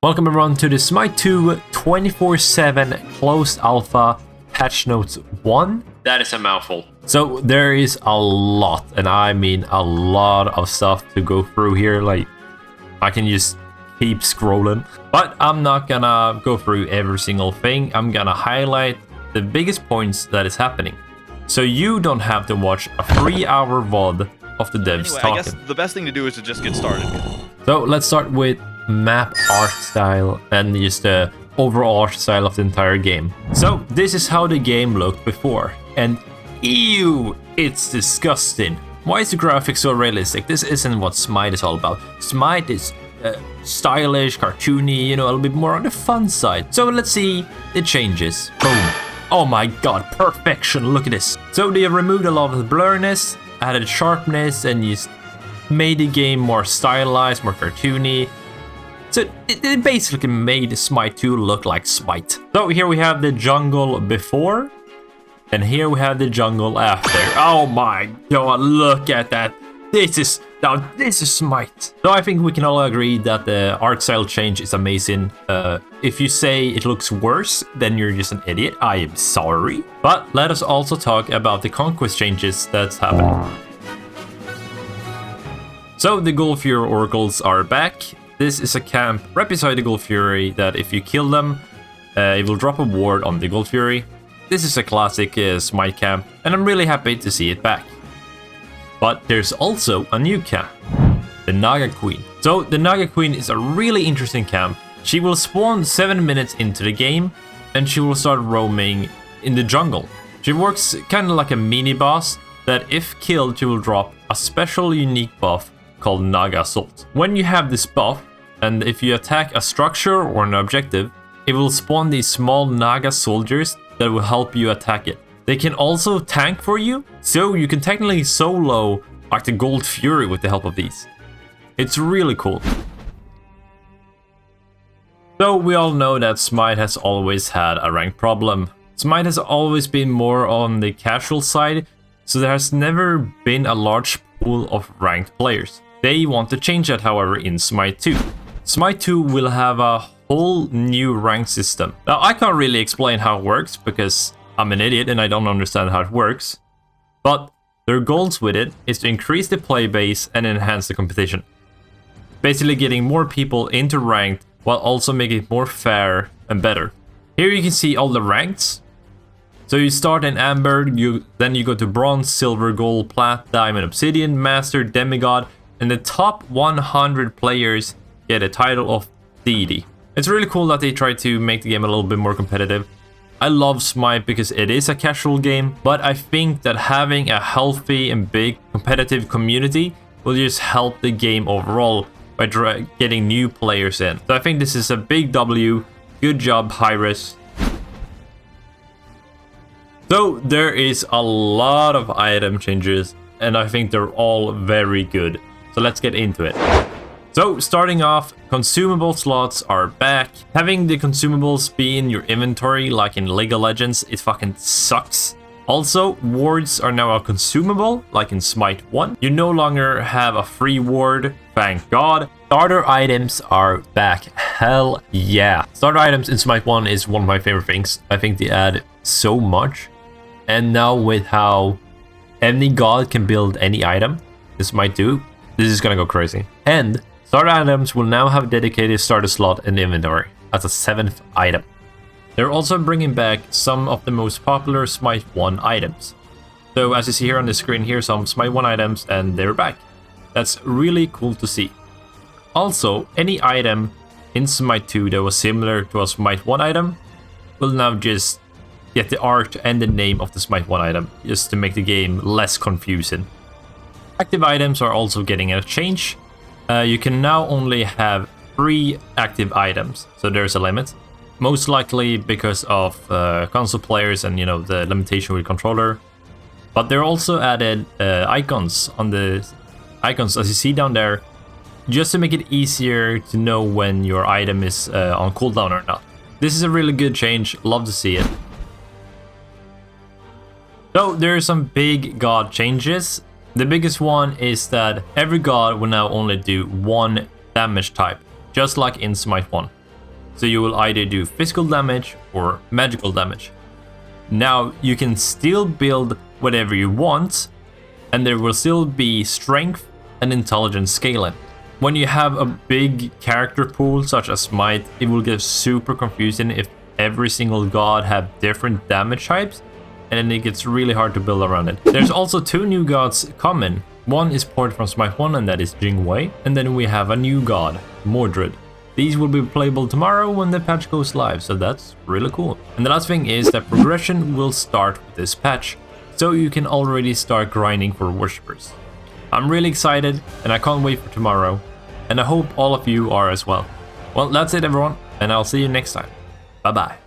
Welcome everyone to the Smite 2 24/7 closed alpha patch notes 1. That is a mouthful. So there is a lot, and I mean a lot of stuff to go through here. Like, I can just keep scrolling, but I'm not gonna go through every single thing. I'm gonna highlight the biggest points that is happening, so you don't have to watch a 3-hour VOD of the devs anyway, talking. I guess the best thing to do is to just get started. So let's start with map art style and just the overall art style of the entire game. So this is how the game looked before, and ew, it's disgusting. Why is the graphics so realistic? This isn't what Smite is all about. Smite is stylish, cartoony, you know, a little bit more on the fun side. So let's see the changes. Boom. Oh my god, perfection, look at this. So they have removed a lot of the blurriness, added sharpness, and just made the game more stylized, more cartoony. So it basically made Smite 2 look like Smite. So here we have the jungle before, and here we have the jungle after. Oh my god, look at that. This is Smite. So I think we can all agree that the art style change is amazing. If you say it looks worse, then you're just an idiot. I am sorry. But let us also talk about the Conquest Changes that's happening. So the Gold Fury Oracles are back. This is a camp right beside the Gold Fury that if you kill them, it will drop a ward on the Gold Fury. This is a classic Smite camp, and I'm really happy to see it back. But there's also a new camp, the Naga Queen. So the Naga Queen is a really interesting camp. She will spawn 7 minutes into the game, and she will start roaming in the jungle. She works kind of like a mini boss that if killed, she will drop a special unique buff called Naga Assault. When you have this buff, and if you attack a structure or an objective, it will spawn these small Naga soldiers that will help you attack it. They can also tank for you, so you can technically solo like the Gold Fury with the help of these. It's really cool. So we all know that Smite has always had a rank problem. Smite has always been more on the casual side, so there has never been a large pool of ranked players. They want to change that, however, in Smite 2. Smite 2 will have a whole new rank system. Now, I can't really explain how it works because I'm an idiot and I don't understand how it works. But their goals with it is to increase the play base and enhance the competition. Basically getting more people into ranked while also making it more fair and better. Here you can see all the ranks. So you start in Amber, then you go to Bronze, Silver, Gold, Plat, Diamond, Obsidian, Master, Demigod, and the top 100 players get a title of Deity. It's really cool that they try to make the game a little bit more competitive. I love Smite because it is a casual game, but I think that having a healthy and big competitive community will just help the game overall by getting new players in. So I think this is a big W. Good job, Hi-Res. So there is a lot of item changes, and I think they're all very good. So let's get into it. So starting off, consumable slots are back. Having the consumables be in your inventory like in League of Legends, it fucking sucks. Also, wards are now a consumable like in Smite 1. You no longer have a free ward, thank god. Starter items are back, hell yeah. Starter items in Smite 1 is one of my favorite things. I think they add so much. And now with how any god can build any item, this might do, this is gonna go crazy. And starter items will now have a dedicated starter slot in the inventory as a 7th item. They're also bringing back some of the most popular Smite 1 items. So as you see here on the screen, here's some Smite 1 items and they're back. That's really cool to see. Also, any item in Smite 2 that was similar to a Smite 1 item will now just get the art and the name of the Smite 1 item, just to make the game less confusing. Active items are also getting a change. You can now only have 3 active items, so there's a limit. Most likely because of console players and, you know, the limitation with controller. But they're also added icons on the icons, as you see down there, just to make it easier to know when your item is on cooldown or not. This is a really good change, love to see it. So there are some big god changes. The biggest one is that every god will now only do 1 damage type, just like in Smite 1. So you will either do physical damage or magical damage. Now you can still build whatever you want, and there will still be strength and intelligence scaling. When you have a big character pool such as Smite, it will get super confusing if every single god have different damage types, and then it gets really hard to build around it. There's also 2 new gods coming. One is ported from Smite 1, and that is Jingwei, and then we have a new god, Mordred. These will be playable tomorrow when the patch goes live, so that's really cool. And the last thing is that progression will start with this patch, so you can already start grinding for worshippers. I'm really excited, and I can't wait for tomorrow, and I hope all of you are as well. Well, that's it everyone, and I'll see you next time. Bye bye.